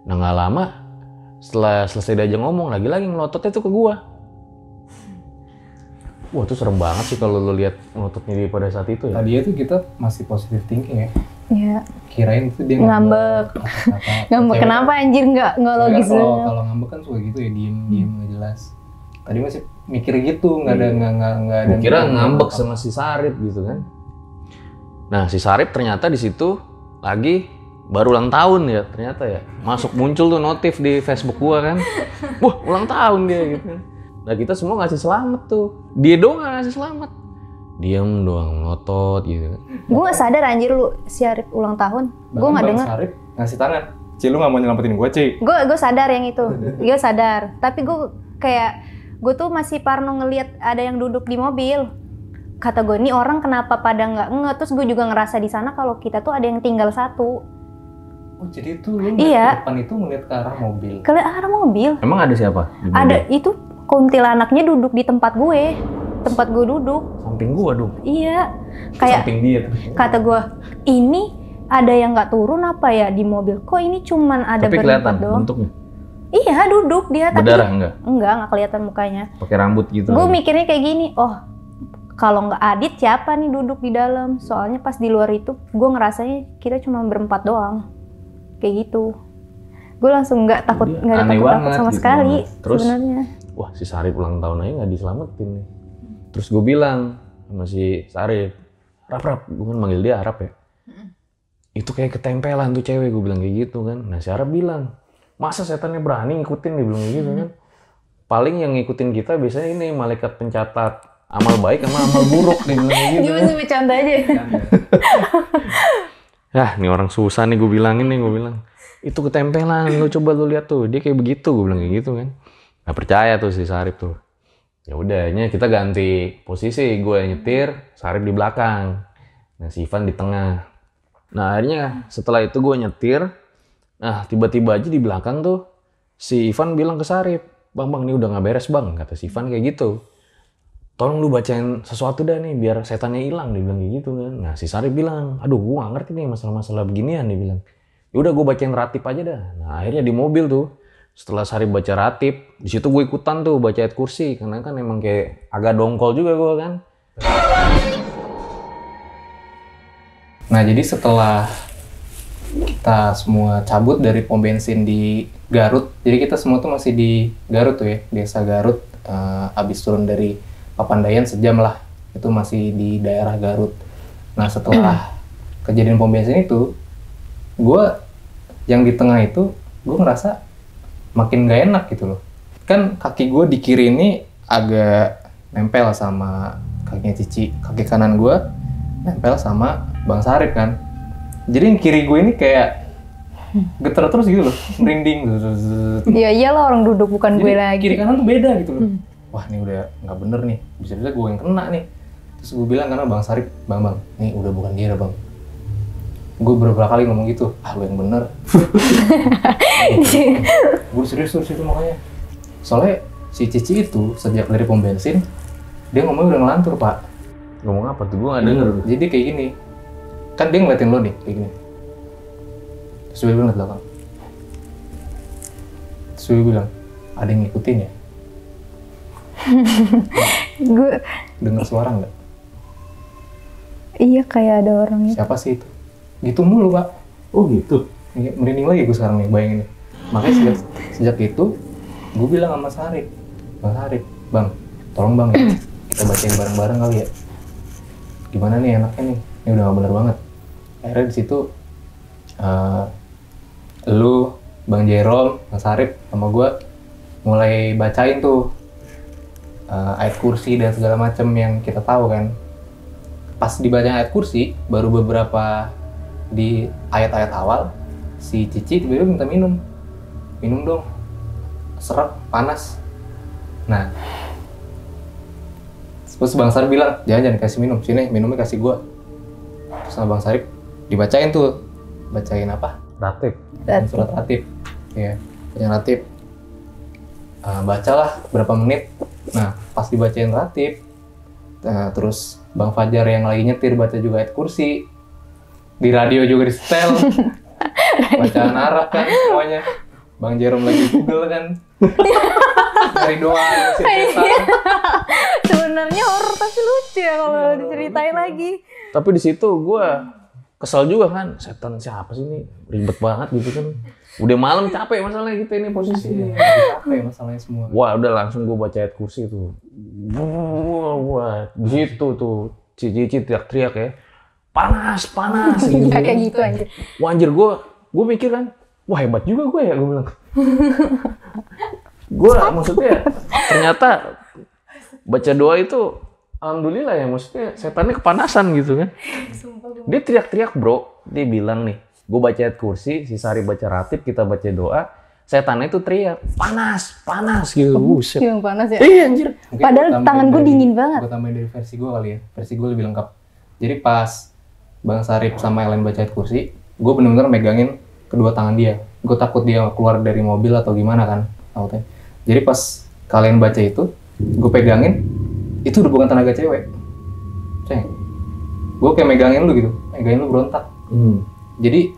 Nah gak lama, setelah selesai diajak ngomong, lagi-lagi melototnya tuh ke gue. Wah itu serem banget sih kalau lo lihat melototnya dia pada saat itu ya. Tadi itu kita masih positive thinking ya. Iya. Kirain itu dia Ngambek. Ngambek kenapa anjir, nggak logis Kalau banget. kalau ngambek kan suka gitu ya, diem nggak jelas. Tadi masih mikir gitu, nggak ada. Kira ngambek sama si Sarip gitu kan. Nah si Sarip ternyata di situ lagi baru ulang tahun ya ternyata ya. Masuk muncul tuh notif di Facebook gua kan. Wah ulang tahun dia gitu kan. Nah kita semua ngasih selamat tuh. Dia doang nggak ngasih selamat. Diem doang ngotot gitu kan. Gue nggak sadar anjir lu si Arif ulang tahun. Gue nggak denger. Sarip ngasih tangan. Ci, lu nggak mau nyelamatin gue, Ci? Gue sadar yang itu. Gue sadar. Tapi gue tuh masih parno ngelihat ada yang duduk di mobil. Kata gue, ini orang kenapa pada nggak. Terus gue juga ngerasa di sana kalau kita tuh ada yang tinggal satu. Oh jadi itu lu Iya. ke depan itu ngeliat ke arah mobil. Ke arah mobil. Emang ada siapa? Di mobil? Ada itu kuntilanaknya duduk di tempat gue. tempat gue duduk. Samping gua dong. Iya, kayak Samping dia tuh. kata gue, ini ada yang nggak turun apa ya di mobil? Kok ini cuman ada Tapi kelihatan berempat doang? bentuknya. Iya, duduk dia tapi Berdarah enggak? nggak kelihatan mukanya. Pakai rambut gitu. Gue mikirnya kayak gini, oh kalau nggak Adit siapa nih duduk di dalam? Soalnya pas di luar itu gue ngerasanya kita cuma berempat doang, kayak gitu. Gue langsung nggak takut, Dia nggak ada aneh takut banget sama gitu. sekali Terus sebenarnya. wah si Sarip ulang tahun aja nggak diselamatin nih. Terus gue bilang sama si Sarip, Rap, gue kan manggil dia Arab ya. Itu kayak ketempelan tuh cewek, gue bilang kayak gitu kan. Nah si Arab bilang, masa setannya berani ngikutin, dia bilang kayak gitu kan. Paling yang ngikutin kita biasanya ini malaikat pencatat amal baik sama amal buruk, dia bilang kayak gitu. Dia masih bercanda aja. Yah, ini orang susah nih gue bilangin nih, gue bilang. Itu ketempelan, lu coba lu lihat tuh, dia kayak begitu, gue bilang kayak gitu kan. Gak percaya tuh si Sarip tuh. Ya udahnya kita ganti posisi, gue nyetir, Sarip di belakang. Nah si Ivan di tengah. Nah akhirnya setelah itu gue nyetir, nah tiba-tiba aja di belakang tuh si Ivan bilang ke Sarip, bang ini udah gak beres bang, kata si Ivan kayak gitu. Tolong lu bacain sesuatu dah nih biar setannya hilang, dia bilang kayak gitu kan. Nah si Sarip bilang, aduh gue gak ngerti nih masalah-masalah beginian, dia bilang. Yaudah gue bacain ratib aja dah. Nah akhirnya di mobil tuh, setelah Sarip baca ratib, di situ gue ikutan tuh baca ayat kursi, karena kan emang kayak agak dongkol juga gue kan. Nah, jadi setelah kita semua cabut dari pom bensin di Garut, jadi kita semua tuh masih di Garut tuh ya, desa Garut. Abis turun dari Papandayan sejam lah, itu masih di daerah Garut. Nah, setelah kejadian pom bensin itu, gue yang di tengah itu, gue ngerasa makin gak enak gitu loh. Kan kaki gue di kiri ini agak nempel sama kakinya Cici, kaki kanan gue nempel sama Bang Sarip kan. Jadi yang kiri gue ini kayak getar terus gitu loh, merinding. Ya iyalah orang duduk bukan Jadi gue lagi. kiri kanan tuh beda gitu loh. Wah ini udah nggak bener nih, bisa-bisa gue yang kena nih. Terus gue bilang karena Bang Sarip, bang, nih udah bukan dia bang. Gue beberapa kali ngomong gitu, lu yang bener. Gue serius itu makanya. Soalnya si Cici itu sejak dari pom bensin, dia ngomongnya udah ngelantur pak. Ngomong apa tuh? Gue gak denger. Jadi kayak gini, kan dia ngeliatin lo nih, kayak gini. Terus dia bilang ke belakang. Terus dia bilang, ada yang ngikutin ya? Gue Dengar suara nggak? iya kayak ada orang itu. Siapa sih itu? Gitu mulu pak. Oh gitu. Iya, merinding lagi gue sekarang nih, bayangin nih. Makanya sejak itu, gue bilang sama Sarip, Bang Sarip, bang, tolong bang ya, kita bacain bareng-bareng kali ya. Gimana nih enaknya nih? Ini udah gak bener banget. Akhirnya di situ, lu, Bang Jerome, Bang Sarip, sama gue mulai bacain tuh ayat kursi dan segala macem yang kita tahu kan. Pas dibaca ayat kursi, baru beberapa di ayat-ayat awal, si Cici tiba-tiba minta minum dong, seret, panas. Nah, terus Bang Sarip bilang, jangan kasih minum, sini minumnya kasih gua. Terus sama Bang Sarip dibacain tuh, bacain apa? Ratib. Surat ratib, ya, bacain ratib. Bacalah berapa menit. Nah, pas dibacain ratib, terus Bang Fajar yang lagi nyetir baca juga ayat kursi. Di radio juga di setel. Bacaan Arab kan semuanya. Bang Jerome lagi Google kan. Dari doa si setan. Sebenarnya horor tapi lucu ya kalau diceritain lagi. Tapi di situ gue kesel juga kan, setan siapa sih ini, ribet banget gitu kan. Udah malam capek masalahnya kita ini posisinya. Capek masalahnya semua. Wah udah langsung gue baca ayat kursi tuh. Wah di situ tuh Cici teriak-teriak ya. Panas gitu. Ya, kayak gitu anjir. Wah anjir gue mikir kan, wah hebat juga gue ya, gue bilang. Gue maksudnya ternyata baca doa itu alhamdulillah ya, maksudnya setannya kepanasan gitu kan. Dia teriak-teriak bro, dia bilang nih, gue baca ayat kursi, si Sari baca ratib, kita baca doa, setannya itu teriak, panas gitu. Buset. Yang panas ya. Iya anjir. Mungkin Padahal gua tambahin tangan gue dingin banget. Gue tambahin dari versi gue kali ya. Versi gue lebih lengkap. Jadi pas Bang Sarip sama Ellen baca ayat kursi, gue benar-benar megangin kedua tangan dia. Gue takut dia keluar dari mobil atau gimana kan. Takutnya. Jadi pas kalian baca itu, gue pegangin, itu udah bukan tenaga cewek. Ceng, gue kayak megangin lu gitu, megangin lu berontak. Jadi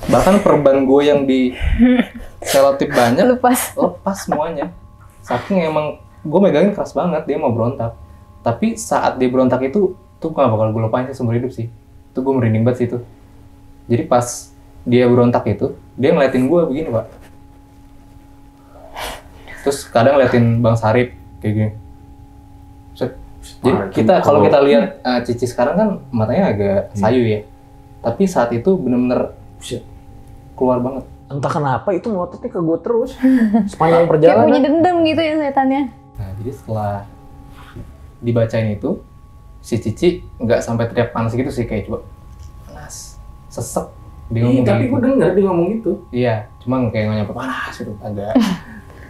bahkan perban gue yang di selotip banyak lepas semuanya. Saking emang gue megangin keras banget, dia mau berontak. Tapi saat dia berontak itu tuh gak bakal gue lupain sih seumur hidup sih. Itu gue merinding banget sih itu. Jadi pas dia berontak itu, dia ngeliatin gue begini Pak. Terus kadang ngeliatin Bang Sarip kayak gini. Jadi kalau kita lihat Cici sekarang kan matanya agak sayu ya. Tapi saat itu bener-bener keluar banget. Entah kenapa itu ngototnya ke gue terus sepanjang Kayak perjalanan. punya dendam gitu ya setannya. Nah jadi setelah dibacain itu, si Cici nggak sampai teriak panas gitu sih, kayak coba panas, sesek. Dia ngomong tapi gitu. gue denger dia ngomong gitu. Iya, cuma kayak nggak nyampe panas gitu, agak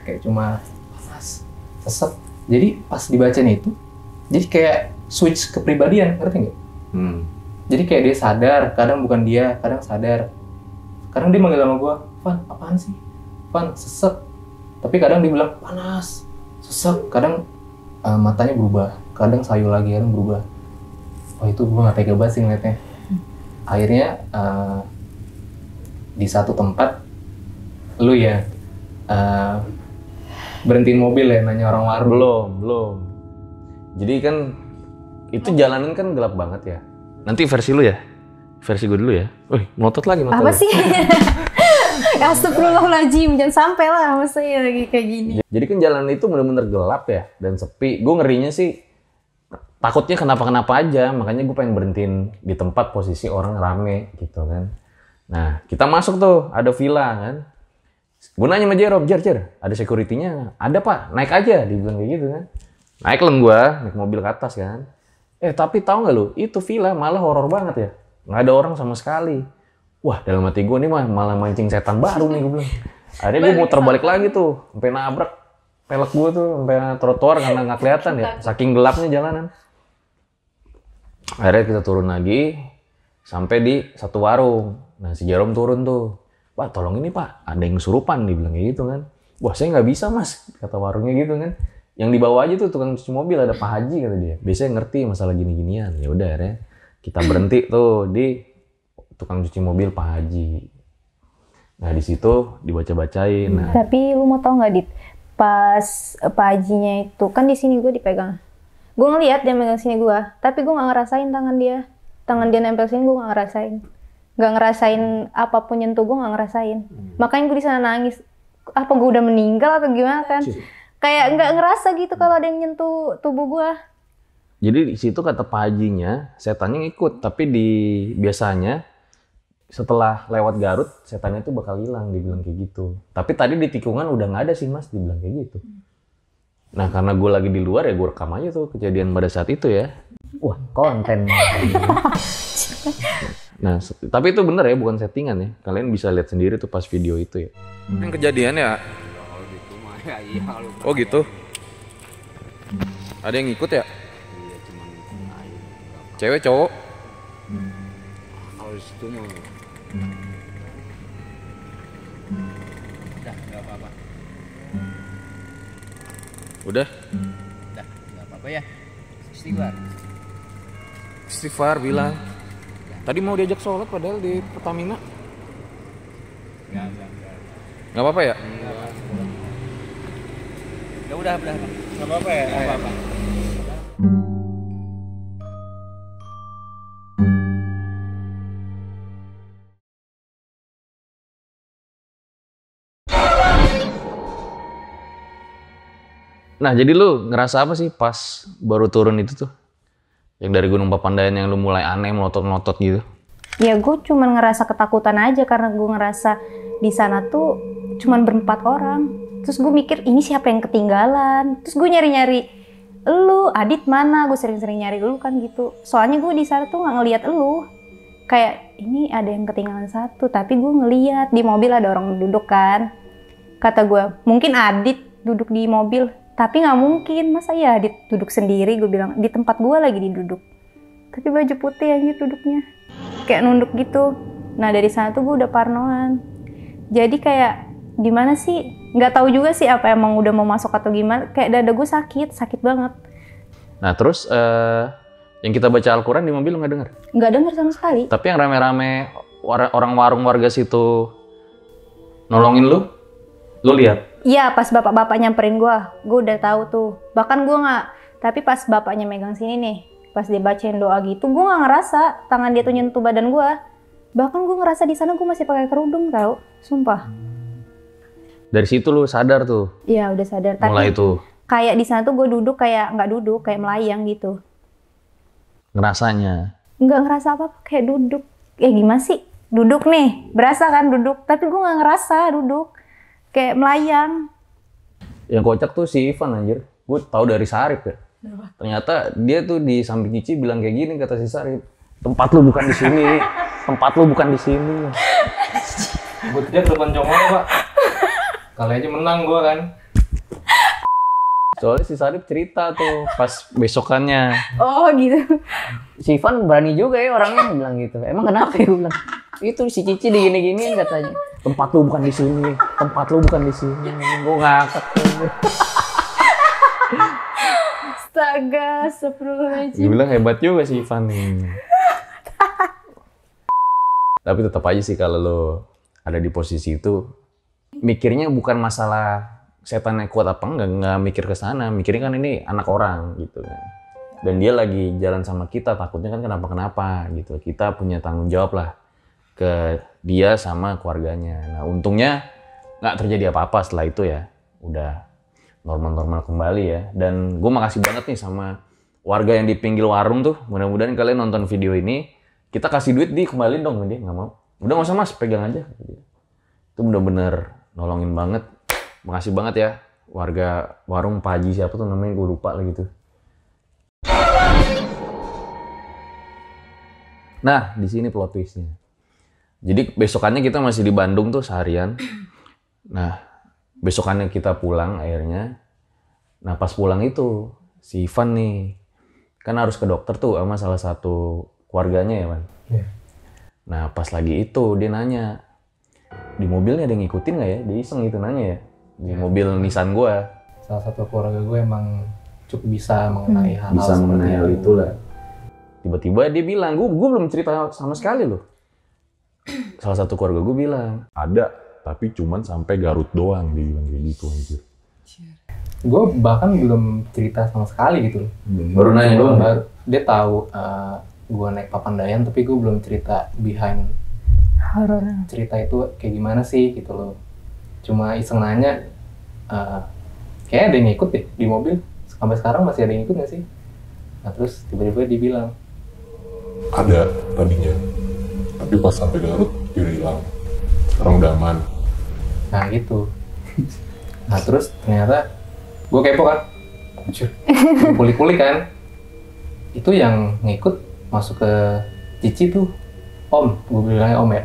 kayak cuma panas, sesek. Jadi pas dibacain itu, jadi kayak switch kepribadian, ngerti nggak? Jadi kayak dia sadar, kadang bukan dia, kadang sadar. Kadang dia manggil sama gue, Van, apaan sih? Van, sesek. Tapi kadang dia bilang, panas, sesek. Kadang matanya berubah, kadang sayu lagi, kadang berubah. Oh itu gue gak tega banget sih ngeliatnya. Akhirnya di satu tempat, lu ya berhentiin mobil ya, nanya orang warung. Belum. Jadi kan itu jalanan kan gelap banget ya. Nanti versi lu ya, versi gue dulu ya. Wih, ngotot lagi. Apa sih? Astagfirullahaladzim, jangan sampai lah masa ya lagi kayak gini. Jadi kan jalan itu bener-bener gelap ya dan sepi. Gue ngerinya sih takutnya kenapa-kenapa aja, makanya gue pengen berhentiin di tempat posisi orang rame gitu kan. Nah kita masuk tuh, ada villa kan. Gue nanya sama Jerob, Jer, ada security-nya? Ada Pak, naik aja, dibilang kayak gitu kan. Naik lah gue, naik mobil ke atas kan. Tapi tahu nggak lu, itu villa malah horor banget ya. Nggak ada orang sama sekali. Wah, dalam hati gue nih malah mancing setan baru nih gue bilang. Akhirnya gue muter balik lagi tuh, sampai nabrak pelek gue tuh, sampai trotoar karena nggak kelihatan ya, saking gelapnya jalanan. Akhirnya kita turun lagi, sampai di satu warung. Nah si Jerome turun tuh, Pak tolong ini Pak, ada yang kesurupan, dibilang kayak gitu kan. Wah saya nggak bisa Mas, kata warungnya gitu kan. Yang dibawa aja tuh tukang cuci mobil, ada Pak Haji kata dia. Biasanya ngerti masalah gini-ginian. Ya udah akhirnya kita berhenti tuh di tukang cuci mobil Pak Haji. Nah di situ dibaca-bacain. Nah. Tapi lu mau tau nggak Dit? Pas Pak Hajinya itu kan di sini gue dipegang. Gue ngeliat dia megang sini gue, tapi gue nggak ngerasain tangan dia. Tangan dia nempel sini gue nggak ngerasain. Nggak ngerasain apapun nyentuh gue nggak ngerasain. Makanya gue di sana nangis. Apa gue udah meninggal atau gimana kan? Kayak nggak ngerasa gitu kalau ada yang nyentuh tubuh gue. Jadi di situ kata Pak Hajinya, setannya ngikut, tapi biasanya setelah lewat Garut, setannya itu bakal hilang, dibilang kayak gitu. Tapi tadi di tikungan udah nggak ada sih Mas, dibilang kayak gitu. Nah karena gue lagi di luar ya gue rekam aja tuh kejadian pada saat itu ya. Wah, konten. Nah tapi itu bener ya, bukan settingan ya. Kalian bisa lihat sendiri tuh pas video itu ya. Yang kejadian ya? Oh gitu? Ada yang ngikut ya? Cewek cowok? Kalau di situ mah udah nggak apa-apa. Udah Nggak apa-apa ya. Istighfar. Istighfar bilang. Tadi mau diajak sholat padahal di Pertamina. Nggak apa-apa ya? Ya udah. Nggak apa-apa ya. Nggak apa-apa. Nah jadi lu ngerasa apa sih pas baru turun itu tuh? Yang dari Gunung Papandayan yang lu mulai aneh, melotot-melotot gitu? Ya gue cuman ngerasa ketakutan aja karena gue ngerasa di sana tuh cuman berempat orang. Terus gue mikir ini siapa yang ketinggalan? Terus gue nyari-nyari lu, Adit mana? Gue sering-sering nyari lu kan gitu. Soalnya gue di sana tuh nggak ngelihat lu. Kayak ini ada yang ketinggalan satu, tapi gue ngelihat di mobil ada orang duduk kan. Kata gue mungkin Adit duduk di mobil. Tapi nggak mungkin, masa ya Adit duduk sendiri, gue bilang, di tempat gue lagi diduduk. Tapi baju putih aja duduknya, kayak nunduk gitu. Nah dari sana tuh gue udah parnoan. Jadi kayak gimana sih, nggak tahu juga sih apa emang udah mau masuk atau gimana. Kayak dada gue sakit banget. Nah terus yang kita baca Al-Quran di mobil nggak dengar? Nggak denger sama sekali. Tapi yang rame-rame orang warung warga situ nolongin lu lihat? Iya, pas bapak-bapak nyamperin gue udah tahu tuh. Bahkan gue nggak, tapi pas bapaknya megang sini nih, pas dia bacain doa gitu, gue nggak ngerasa tangan dia tuh nyentuh badan gue. Bahkan gue ngerasa di sana gue masih pakai kerudung tau, sumpah. Dari situ lu sadar tuh? Iya udah sadar. Mulai Tapi tuh kayak di sana tuh gue duduk kayak nggak duduk, kayak melayang gitu. ngerasanya? Nggak ngerasa apa-apa, kayak duduk. Gimana sih? Duduk nih, berasa kan duduk, tapi gue nggak ngerasa duduk. Kayak melayang. Yang kocak tuh si Ivan anjir. Gue tahu dari Sarip ya. Ternyata dia tuh di samping Cici bilang kayak gini kata si Sarip. Tempat lu bukan di sini. Tempat lu bukan di sini. Gue tidak depan congol Pak. Kali aja menang gue kan. Soalnya si Sarip cerita tuh pas besokannya. Oh gitu. Si Ivan berani juga ya orangnya bilang gitu. Emang kenapa ya gue bilang? Itu si Cici digini-giniin katanya. Tempat lu bukan di sini. Tempat lu bukan di sini. Gue ngakak. Astaga, astagfirullahaladzim. Gue bilang hebat juga si Ivan nih. Tapi tetap aja sih kalau lo ada di posisi itu, mikirnya bukan masalah setannya kuat apa nggak mikir ke sana, mikirnya kan ini anak orang gitu kan. Dan dia lagi jalan sama kita, takutnya kan kenapa-kenapa gitu. Kita punya tanggung jawab lah ke dia sama keluarganya. Nah untungnya nggak terjadi apa-apa setelah itu ya, udah normal-normal kembali ya. Dan gue makasih banget nih sama warga yang di pinggir warung tuh. Mudah-mudahan kalian nonton video ini, kita kasih duit dikembalin dong. Dia nggak mau. Udah nggak usah mas, pegang aja. Itu bener-bener nolongin banget. Makasih banget ya warga warung Pak Haji siapa tuh namanya, gue lupa lagi tuh. Nah di sini plot twistnya. Jadi besokannya kita masih di Bandung tuh seharian. Nah besokannya kita pulang akhirnya. Nah pas pulang itu si Ivan nih kan harus ke dokter tuh sama salah satu keluarganya ya Van. Yeah. Nah pas lagi itu dia nanya, di mobilnya ada yang ngikutin nggak ya? Dia iseng gitu nanya ya, di mobil Nissan gua. Salah satu keluarga gue emang cukup bisa mengenai hal-hal Bisa mengenai hal seperti itu lah. Tiba-tiba dia bilang, gue belum cerita sama sekali loh. Salah satu keluarga gue bilang, Ada, tapi cuman sampai Garut doang dia bilang kayak gitu anjir. Gue bahkan belum cerita sama sekali gitu loh. baru nanya doang. Baru, dia tahu gue naik Papandayan, tapi gue belum cerita behind Horor. cerita itu kayak gimana sih gitu loh. Cuma iseng nanya, kayaknya ada yang ngikut deh di mobil. Sampai sekarang masih ada yang ngikut nggak sih? Nah terus tiba-tiba dia bilang, Ada tadinya, tapi pas sampai Garut dia hilang. Sekarang udah aman. nah gitu. Nah terus ternyata gue kepo kan, anjir, kulik-kulik kan. Itu yang ngikut masuk ke Cici tuh Om, gue bilangnya Om ya.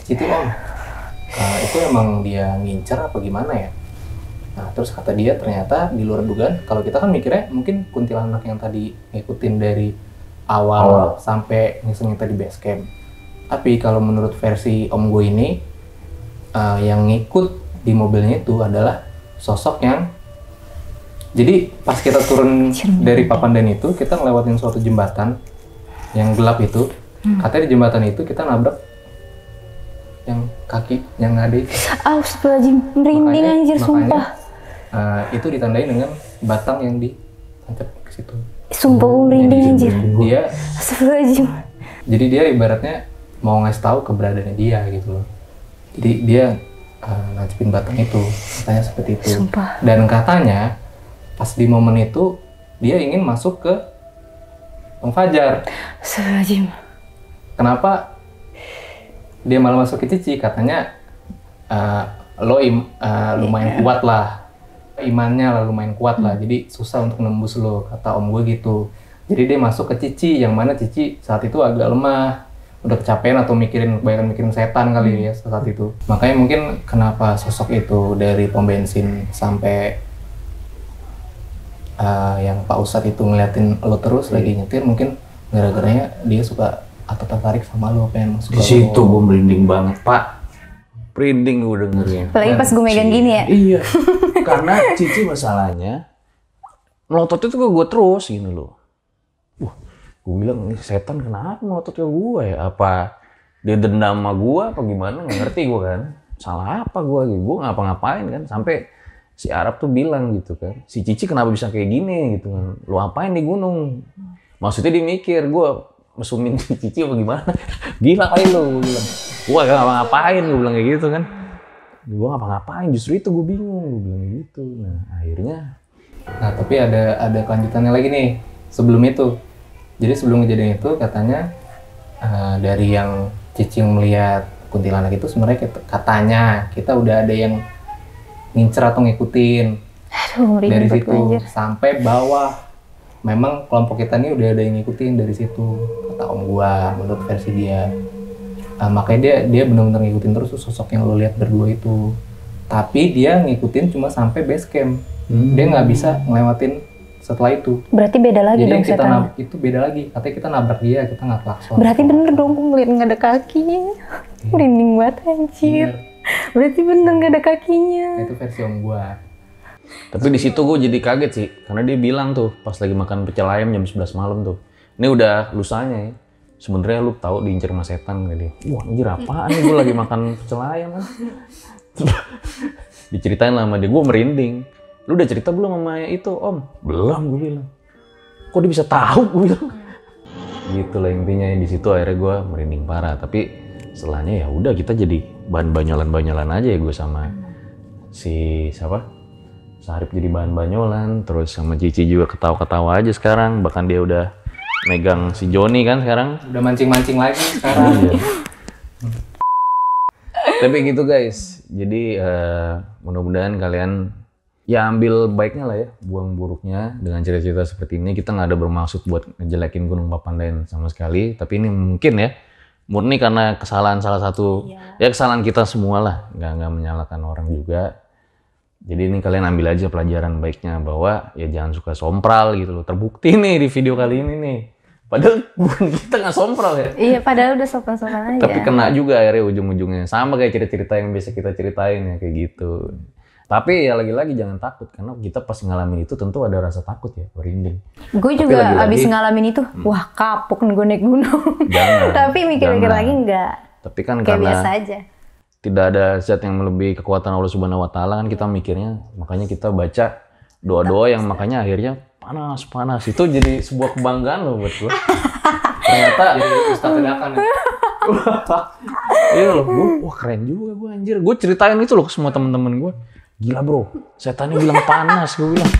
Cici tuh Om. Itu emang dia ngincer apa gimana ya? Nah terus kata dia ternyata di luar dugaan, kalau kita kan mikirnya mungkin kuntilanak yang tadi ngikutin dari awal sampai ngisengin tadi base camp. Tapi kalau menurut versi Om gue ini, yang ngikut di mobilnya itu adalah sosok yang, jadi pas kita turun dari Papandayan itu, kita ngelewatin suatu jembatan yang gelap itu. Katanya di jembatan itu kita nabrak yang kaki yang ada itu. Astagfirullahaladzim, merinding anjir sumpah. Itu ditandai dengan batang yang ditancap ke situ. Sumpah gue merinding anjir. Dia, Astagfirullahaladzim. jadi dia ibaratnya mau ngasih tahu keberadaannya dia gitu loh. Jadi dia nancepin batang itu, katanya seperti itu. Sumpah. Dan katanya pas di momen itu dia ingin masuk ke Om Fajar. Astagfirullahaladzim. Kenapa dia malah masuk ke Cici? Katanya lumayan kuat lah, imannya lah lumayan kuat lah, jadi susah untuk nembus lo, kata Om gue gitu. Jadi dia masuk ke Cici, yang mana Cici saat itu agak lemah, udah kecapean atau kebanyakan mikirin setan kali ya saat itu. Makanya mungkin kenapa sosok itu dari pom bensin sampai yang Pak Ustadz itu ngeliatin lo terus lagi nyetir, mungkin gara-garanya dia suka atau tertarik sama lo, pengen masuk Di situ gue merinding banget Pak. Merinding gue dengerin. Apalagi pas gue megang gini ya. Iya. Karena Cici masalahnya melotot itu ke gue terus gitu loh. Gue bilang, ini setan kenapa melotot ke gue ya? Apa dia dendam sama gue apa gimana? Nggak ngerti gue kan. Salah apa gue? Gue ngapa-ngapain kan. Sampai si Arab tuh bilang gitu kan. Si Cici kenapa bisa kayak gini gitu kan. Lu apain di gunung? Maksudnya dia mikir, gue mesumin si Cici apa gimana? Gila kali lu, gue bilang. Gue gak ngapa-ngapain, gue bilang kayak gitu kan. Gue ngapa-ngapain, justru itu gue bingung, gue bilang gitu. Nah akhirnya. Nah tapi ada kelanjutannya lagi nih sebelum itu. Jadi sebelum kejadian itu katanya dari yang Cicing melihat kuntilanak itu sebenarnya katanya kita udah ada yang ngincer atau ngikutin. Aduh, dari ribet situ anjir. sampai bawah. Memang kelompok kita ini udah ada yang ngikutin dari situ kata om gua menurut versi dia. Makanya dia benar-benar ngikutin terus tuh sosok yang lo lihat berdua itu. Tapi dia ngikutin cuma sampai base camp. Dia nggak bisa ngelewatin setelah itu. Berarti beda lagi Jadi dong kita setannya. itu beda lagi. Katanya kita nabrak dia, kita nggak klakson. Berarti bener dong, gue ngeliat nggak ada kakinya. Merinding banget anjir. Berarti bener nggak ada kakinya. Nah, itu versi om gua. Tapi di situ gue jadi kaget sih, karena dia bilang tuh pas lagi makan pecel ayam jam 11 malam tuh. Ini udah lusanya ya. Sebenarnya lu tahu diincer sama setan gak dia? Wah anjir apaan nih, gue lagi makan pecel ayam kan. Diceritain lah sama dia, gue merinding. Lu udah cerita belum sama itu om? Belum, gue bilang. Kok dia bisa tahu, gue bilang. Gitu lah intinya, di situ akhirnya gue merinding parah. Tapi setelahnya ya udah kita jadi bahan banyolan-banyolan aja ya gue sama si siapa? Sarip jadi bahan banyolan, terus sama Cici juga ketawa-ketawa aja sekarang. Bahkan dia udah megang si Joni kan sekarang. Udah mancing-mancing lagi sekarang. Iya. Tapi gitu guys, jadi mudah-mudahan kalian ya ambil baiknya lah ya, buang buruknya dengan cerita-cerita seperti ini. Kita nggak ada bermaksud buat ngejelekin Gunung Papandayan sama sekali, tapi ini mungkin ya murni karena kesalahan salah satu, ya kesalahan kita semua lah, nggak menyalahkan orang juga. Jadi ini kalian ambil aja pelajaran baiknya bahwa ya jangan suka sompral gitu loh. Terbukti nih di video kali ini nih. Padahal bukan kita nggak sompral ya. Iya, padahal udah sopan-sopan aja. Tapi kena juga akhirnya ujung-ujungnya. Sama kayak cerita-cerita yang biasa kita ceritain ya kayak gitu. Tapi ya lagi-lagi jangan takut karena kita pas ngalamin itu tentu ada rasa takut ya, merinding. Gue Tapi juga lagi-lagi- abis ngalamin itu, wah kapok nih gue naik gunung. Jangan, Tapi mikir-mikir jangan. lagi enggak. Tapi kan Kayak karena biasa aja. tidak ada zat yang melebihi kekuatan Allah Subhanahu wa taala kan kita mikirnya, makanya kita baca doa-doa yang makanya akhirnya panas. Itu jadi sebuah kebanggaan loh buat gue. Ternyata Jadi ustadz dadakan ya. iya loh, wah keren juga gue anjir. Gue ceritain itu loh ke semua temen-temen gue. Gila bro, setannya bilang panas, gue bilang.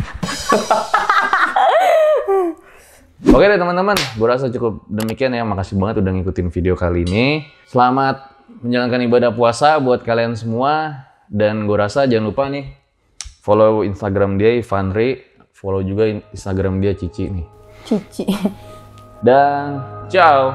Oke deh teman-teman, gue rasa cukup demikian ya. Makasih banget udah ngikutin video kali ini. Selamat menjalankan ibadah puasa buat kalian semua. Dan gue rasa jangan lupa nih, follow Instagram dia Ivanri, follow juga Instagram dia Cici nih. Cici. Dan ciao.